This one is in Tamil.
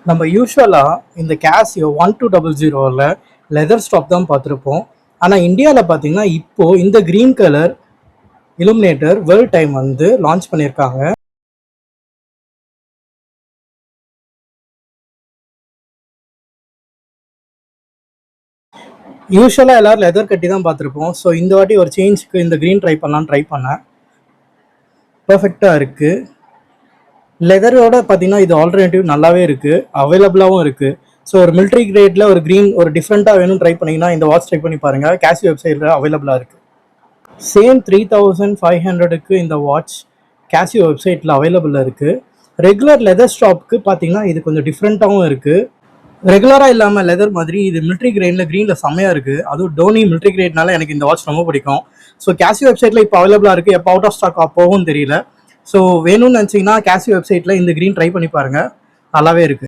நம்ம யூஸ்வலாக இந்த கேசியோ 1200ல் லெதர் ஸ்டாப் தான் பார்த்துருப்போம். ஆனால் இந்தியாவில் பார்த்தீங்கன்னா இப்போது இந்த green colour illuminator world time வந்து லான்ச் பண்ணியிருக்காங்க. யூஸ்வலாக எல்லோரும் லெதர் கட்டி தான் பார்த்துருப்போம். ஸோ இந்த வாட்டி ஒரு சேஞ்சுக்கு இந்த க்ரீன் ட்ரை பண்ணேன். பர்ஃபெக்டாக இருக்குது. லெதரோட பார்த்தீங்கன்னா இது ஆல்டர்னேட்டிவ் நல்லாவே இருக்குது, அவைலபிளாகவும் இருக்குது. ஸோ ஒரு மிலிட்ரி கிரேடில் ஒரு க்ரீன் ஒரு டிஃப்ரெண்ட்டாக வேணும் ட்ரை பண்ணிங்கன்னா இந்த வாட்ச் ட்ரை பண்ணி பாருங்கள். கேசியோ வெப்சைட்டில் அவைலபிளாக இருக்குது. சேம் 3500க்கு இந்த வாட்ச் கேசியோ வெப்சைட்டில் அவைலபிளாக இருக்குது. ரெகுலர் லெதர் ஸ்டாப்க்கு பார்த்தீங்கன்னா இது கொஞ்சம் டிஃப்ரெண்ட்டாகவும் இருக்குது. ரெகுலராக இல்லாமல் லெதர் மாதிரி இது மிலிட்ரி கிரேடில் க்ரீனில் செம்மையாக இருக்குது. அதுவும் டோனி மிலிட்ரி கிரேட்னால எனக்கு இந்த வாட்ச் ரொம்ப பிடிக்கும். ஸோ கேசியோ வெப்சைட்டில் இப்போ அவைலபிளாக இருக்குது. எப்போ அவுட் ஆஃப் ஸ்டாக் போகும் தெரியல. ஸோ வேணும்னு நினச்சிங்கன்னா கேசியோ வெப்சைட்டில் இந்த க்ரீன் ட்ரை பண்ணி பாருங்கள், நல்லாவே இருக்குது.